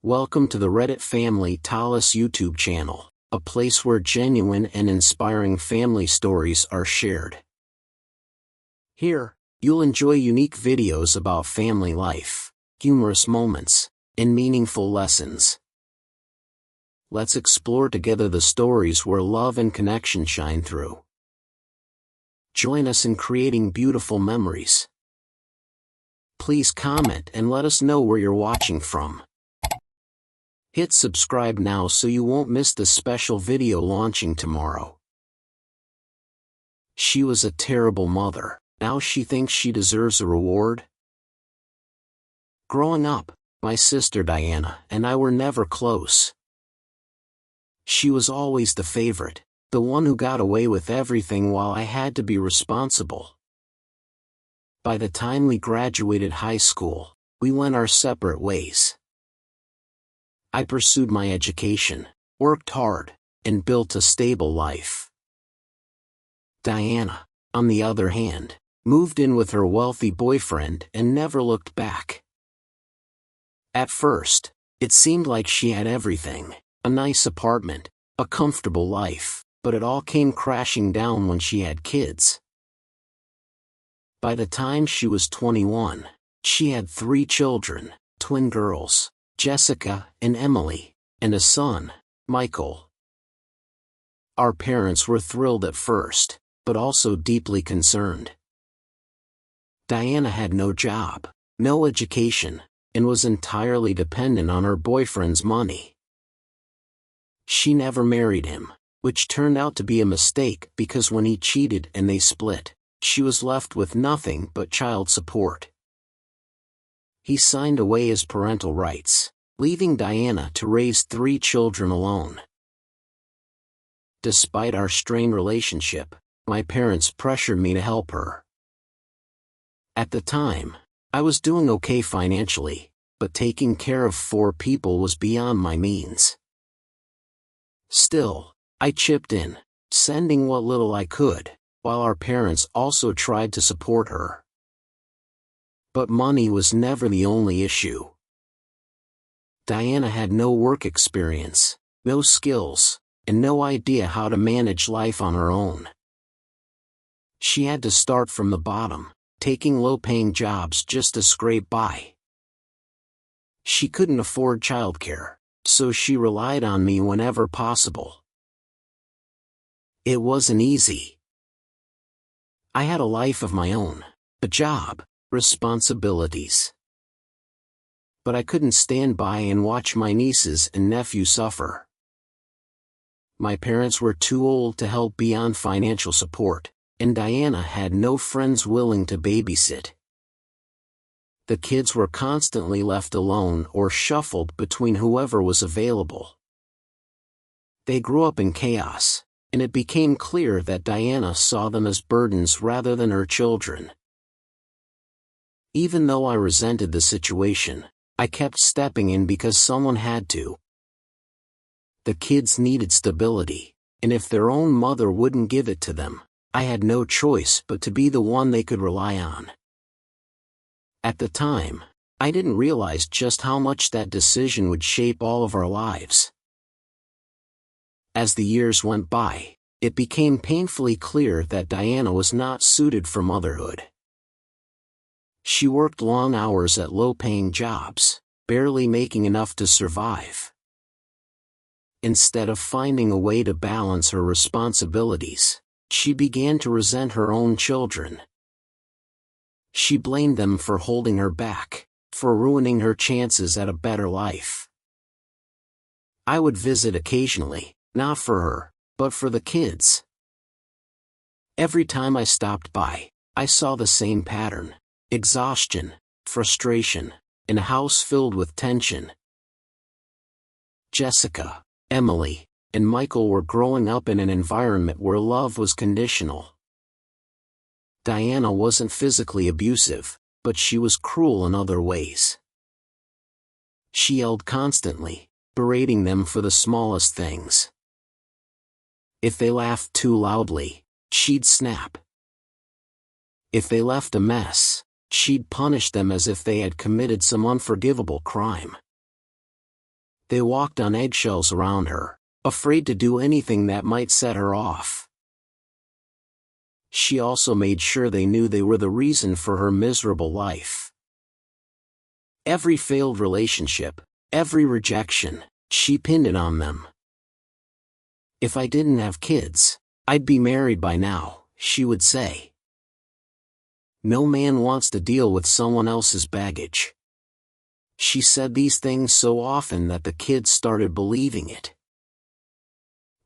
Welcome to the Reddit Family Tallis YouTube channel, a place where genuine and inspiring family stories are shared. Here, you'll enjoy unique videos about family life, humorous moments, and meaningful lessons. Let's explore together the stories where love and connection shine through. Join us in creating beautiful memories. Please comment and let us know where you're watching from. Hit subscribe now so you won't miss the special video launching tomorrow. She was a terrible mother. Now she thinks she deserves a reward? Growing up, my sister Diana and I were never close. She was always the favorite, the one who got away with everything while I had to be responsible. By the time we graduated high school, we went our separate ways. I pursued my education, worked hard, and built a stable life. Diana, on the other hand, moved in with her wealthy boyfriend and never looked back. At first, it seemed like she had everything, a nice apartment, a comfortable life, but it all came crashing down when she had kids. By the time she was 21, she had 3 children, twin girls, Jessica and Emily, and a son, Michael. Our parents were thrilled at first, but also deeply concerned. Diana had no job, no education, and was entirely dependent on her boyfriend's money. She never married him, which turned out to be a mistake because when he cheated and they split, she was left with nothing but child support. He signed away his parental rights, leaving Diana to raise 3 children alone. Despite our strained relationship, my parents pressured me to help her. At the time, I was doing okay financially, but taking care of 4 people was beyond my means. Still, I chipped in, sending what little I could, while our parents also tried to support her. But money was never the only issue. Diana had no work experience, no skills, and no idea how to manage life on her own. She had to start from the bottom, taking low-paying jobs just to scrape by. She couldn't afford childcare, so she relied on me whenever possible. It wasn't easy. I had a life of my own, a job, responsibilities. But I couldn't stand by and watch my nieces and nephew suffer. My parents were too old to help beyond financial support, and Diana had no friends willing to babysit. The kids were constantly left alone or shuffled between whoever was available. They grew up in chaos, and it became clear that Diana saw them as burdens rather than her children. Even though I resented the situation, I kept stepping in because someone had to. The kids needed stability, and if their own mother wouldn't give it to them, I had no choice but to be the one they could rely on. At the time, I didn't realize just how much that decision would shape all of our lives. As the years went by, it became painfully clear that Diana was not suited for motherhood. She worked long hours at low-paying jobs, barely making enough to survive. Instead of finding a way to balance her responsibilities, she began to resent her own children. She blamed them for holding her back, for ruining her chances at a better life. I would visit occasionally, not for her, but for the kids. Every time I stopped by, I saw the same pattern: exhaustion, frustration, and a house filled with tension. Jessica, Emily, and Michael were growing up in an environment where love was conditional. Diana wasn't physically abusive, but she was cruel in other ways. She yelled constantly, berating them for the smallest things. If they laughed too loudly, she'd snap. If they left a mess, she'd punish them as if they had committed some unforgivable crime. They walked on eggshells around her, afraid to do anything that might set her off. She also made sure they knew they were the reason for her miserable life. Every failed relationship, every rejection, she pinned it on them. "If I didn't have kids, I'd be married by now," she would say. "No man wants to deal with someone else's baggage." She said these things so often that the kids started believing it.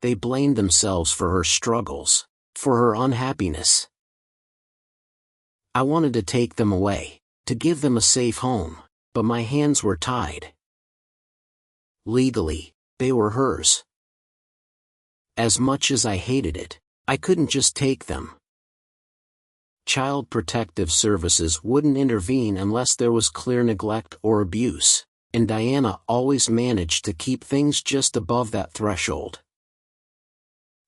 They blamed themselves for her struggles, for her unhappiness. I wanted to take them away, to give them a safe home, but my hands were tied. Legally, they were hers. As much as I hated it, I couldn't just take them. Child Protective Services wouldn't intervene unless there was clear neglect or abuse, and Diana always managed to keep things just above that threshold.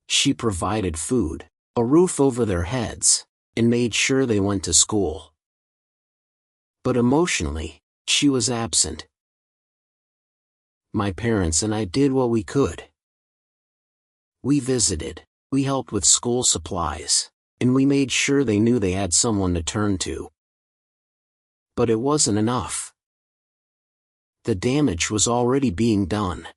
She provided food, a roof over their heads, and made sure they went to school. But emotionally, she was absent. My parents and I did what we could. We visited, we helped with school supplies, and we made sure they knew they had someone to turn to. But it wasn't enough. The damage was already being done.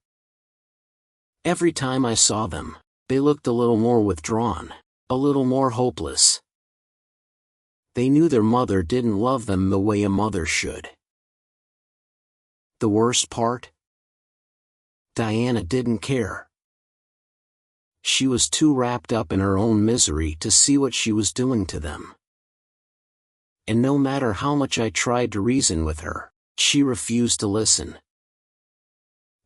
Every time I saw them, they looked a little more withdrawn, a little more hopeless. They knew their mother didn't love them the way a mother should. The worst part? Diana didn't care. She was too wrapped up in her own misery to see what she was doing to them. And no matter how much I tried to reason with her, she refused to listen.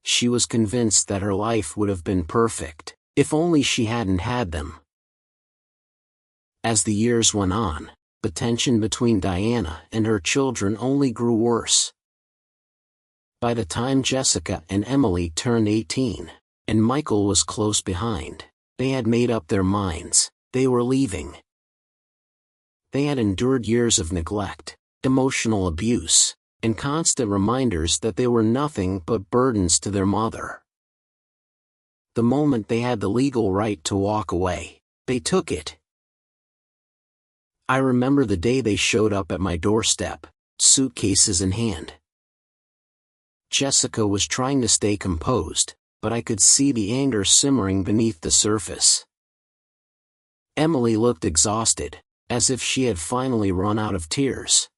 She was convinced that her life would have been perfect, if only she hadn't had them. As the years went on, the tension between Diana and her children only grew worse. By the time Jessica and Emily turned 18, and Michael was close behind, they had made up their minds, they were leaving. They had endured years of neglect, emotional abuse, and constant reminders that they were nothing but burdens to their mother. The moment they had the legal right to walk away, they took it. I remember the day they showed up at my doorstep, suitcases in hand. Jessica was trying to stay composed, but I could see the anger simmering beneath the surface. Emily looked exhausted, as if she had finally run out of tears.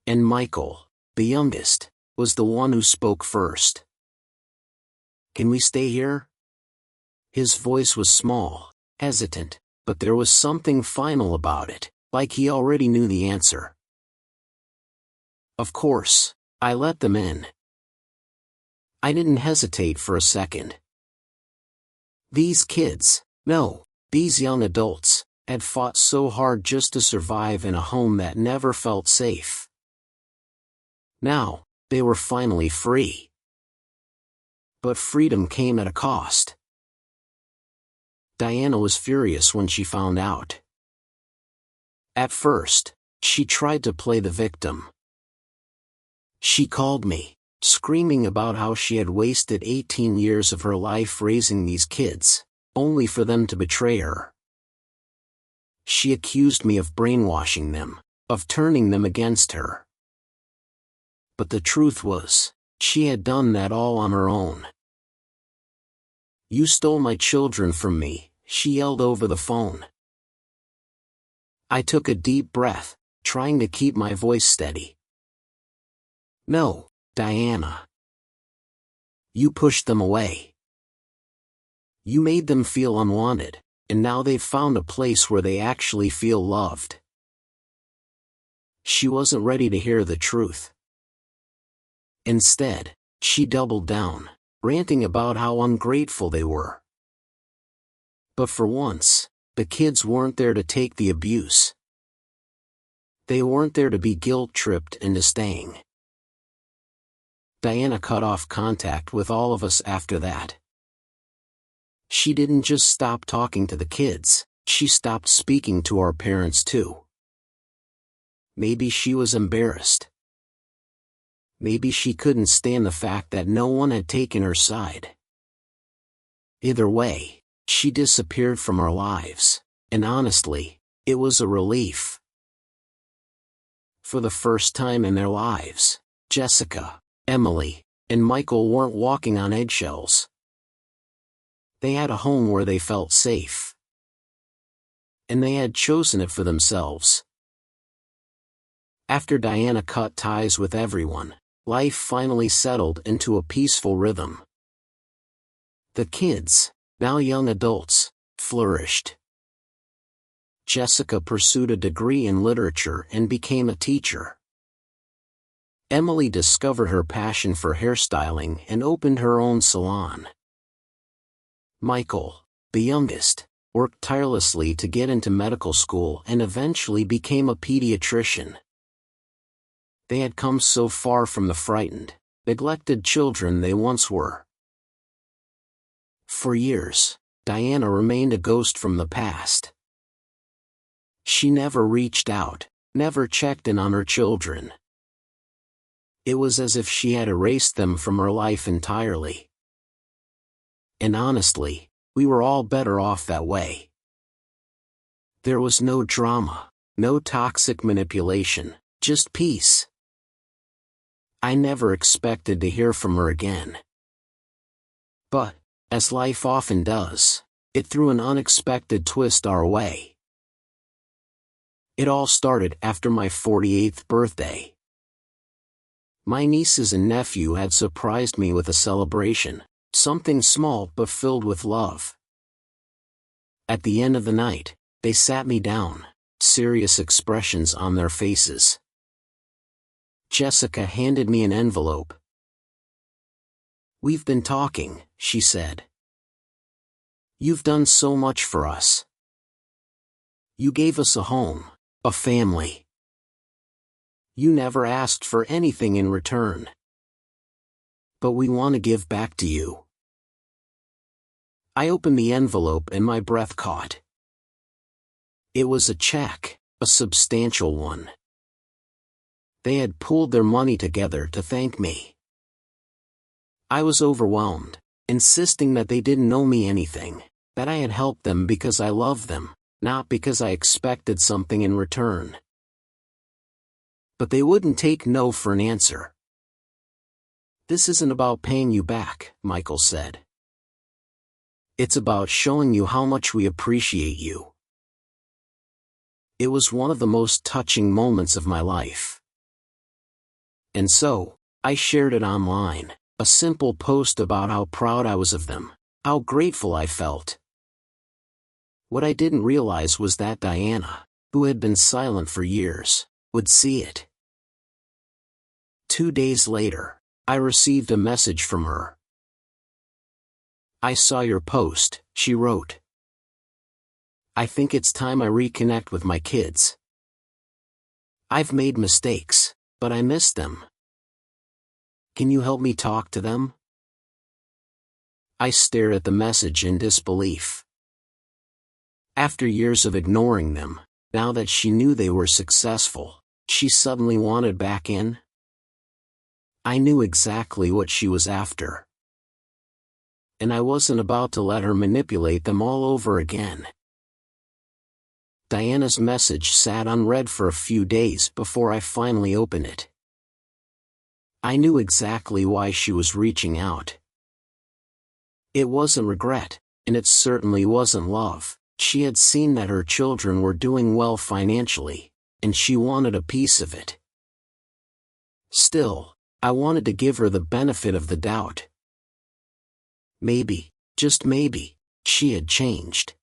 And Michael, the youngest, was the one who spoke first. "Can we stay here?" His voice was small, hesitant, but there was something final about it, like he already knew the answer. Of course, I let them in. I didn't hesitate for a second. These kids, no, these young adults, had fought so hard just to survive in a home that never felt safe. Now, they were finally free. But freedom came at a cost. Diana was furious when she found out. At first, she tried to play the victim. She called me, screaming about how she had wasted 18 years of her life raising these kids, only for them to betray her. She accused me of brainwashing them, of turning them against her. But the truth was, she had done that all on her own. "You stole my children from me," she yelled over the phone. I took a deep breath, trying to keep my voice steady. "No, Diana. You pushed them away. You made them feel unwanted, and now they've found a place where they actually feel loved." She wasn't ready to hear the truth. Instead, she doubled down, ranting about how ungrateful they were. But for once, the kids weren't there to take the abuse. They weren't there to be guilt-tripped into staying. Diana cut off contact with all of us after that. She didn't just stop talking to the kids, she stopped speaking to our parents too. Maybe she was embarrassed. Maybe she couldn't stand the fact that no one had taken her side. Either way, she disappeared from our lives, and honestly, it was a relief. For the first time in their lives, Jessica, Emily, and Michael weren't walking on eggshells. They had a home where they felt safe. And they had chosen it for themselves. After Diana cut ties with everyone, life finally settled into a peaceful rhythm. The kids, now young adults, flourished. Jessica pursued a degree in literature and became a teacher. Emily discovered her passion for hairstyling and opened her own salon. Michael, the youngest, worked tirelessly to get into medical school and eventually became a pediatrician. They had come so far from the frightened, neglected children they once were. For years, Diana remained a ghost from the past. She never reached out, never checked in on her children. It was as if she had erased them from her life entirely. And honestly, we were all better off that way. There was no drama, no toxic manipulation, just peace. I never expected to hear from her again. But, as life often does, it threw an unexpected twist our way. It all started after my 48th birthday. My nieces and nephew had surprised me with a celebration, something small but filled with love. At the end of the night, they sat me down, serious expressions on their faces. Jessica handed me an envelope. "We've been talking," she said. "You've done so much for us. You gave us a home, a family. You never asked for anything in return. But we want to give back to you." I opened the envelope and my breath caught. It was a check, a substantial one. They had pooled their money together to thank me. I was overwhelmed, insisting that they didn't owe me anything, that I had helped them because I loved them, not because I expected something in return. But they wouldn't take no for an answer. "This isn't about paying you back," Michael said. "It's about showing you how much we appreciate you." It was one of the most touching moments of my life. And so, I shared it online, a simple post about how proud I was of them, how grateful I felt. What I didn't realize was that Diana, who had been silent for years, would see it. 2 days later, I received a message from her. "I saw your post," she wrote. "I think it's time I reconnect with my kids. I've made mistakes, but I miss them. Can you help me talk to them?" I stared at the message in disbelief. After years of ignoring them, now that she knew they were successful, she suddenly wanted back in? I knew exactly what she was after. And I wasn't about to let her manipulate them all over again. Diana's message sat unread for a few days before I finally opened it. I knew exactly why she was reaching out. It wasn't regret, and it certainly wasn't love. She had seen that her children were doing well financially, and she wanted a piece of it. Still, I wanted to give her the benefit of the doubt. Maybe, just maybe, she had changed.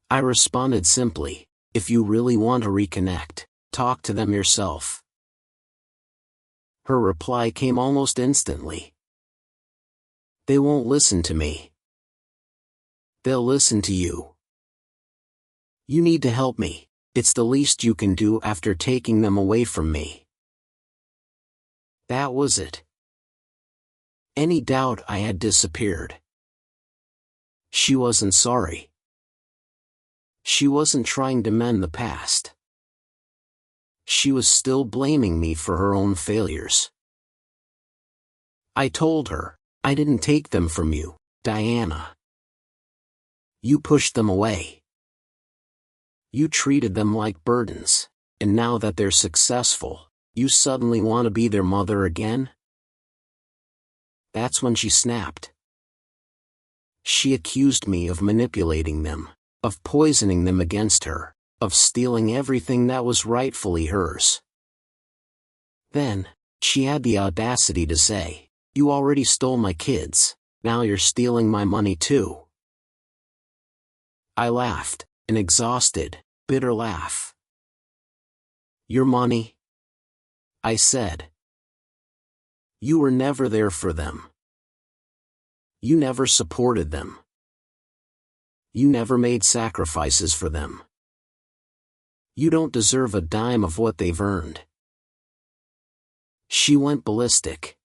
I responded simply, "If you really want to reconnect, talk to them yourself." Her reply came almost instantly. "They won't listen to me. They'll listen to you. You need to help me. It's the least you can do after taking them away from me." That was it. Any doubt I had disappeared. She wasn't sorry. She wasn't trying to mend the past. she was still blaming me for her own failures. I told her, "I didn't take them from you, Diana. You pushed them away. You treated them like burdens, and now that they're successful, you suddenly want to be their mother again?" That's when she snapped. She accused me of manipulating them, of poisoning them against her, of stealing everything that was rightfully hers. Then, she had the audacity to say, "You already stole my kids, now you're stealing my money too." I laughed, an exhausted, bitter laugh. "Your money?" I said. "You were never there for them. You never supported them. You never made sacrifices for them. You don't deserve a dime of what they've earned." She went ballistic.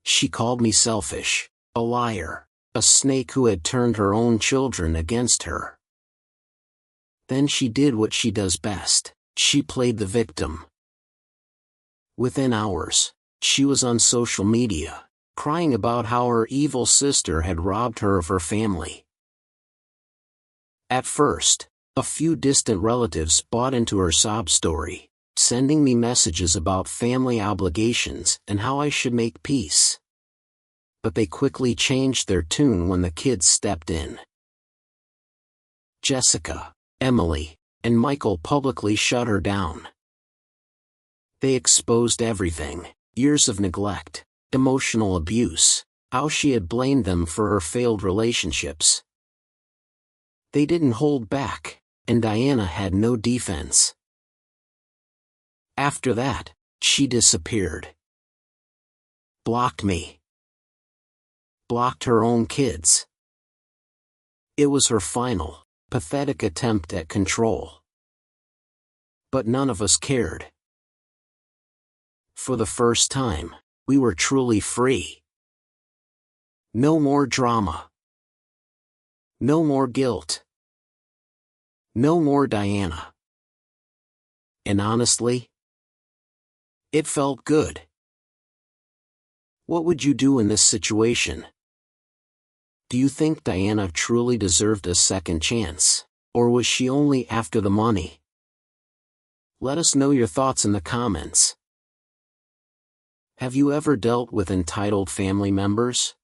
She called me selfish, a liar, a snake who had turned her own children against her. Then she did what she does best. She played the victim. Within hours, she was on social media, crying about how her evil sister had robbed her of her family. At first, a few distant relatives bought into her sob story, sending me messages about family obligations and how I should make peace. But they quickly changed their tune when the kids stepped in. Jessica, Emily, and Michael publicly shut her down. They exposed everything: years of neglect, emotional abuse, how she had blamed them for her failed relationships. They didn't hold back, and Diana had no defense. After that, she disappeared. Blocked me. Blocked her own kids. It was her final, pathetic attempt at control. But none of us cared. For the first time, we were truly free. No more drama. No more guilt. No more Diana. And honestly, it felt good. What would you do in this situation? Do you think Diana truly deserved a second chance, or was she only after the money? Let us know your thoughts in the comments. Have you ever dealt with entitled family members?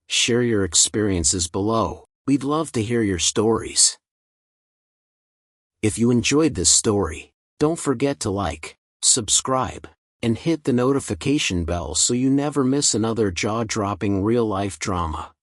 Share your experiences below. We'd love to hear your stories. If you enjoyed this story, don't forget to like, subscribe, and hit the notification bell so you never miss another jaw-dropping real-life drama.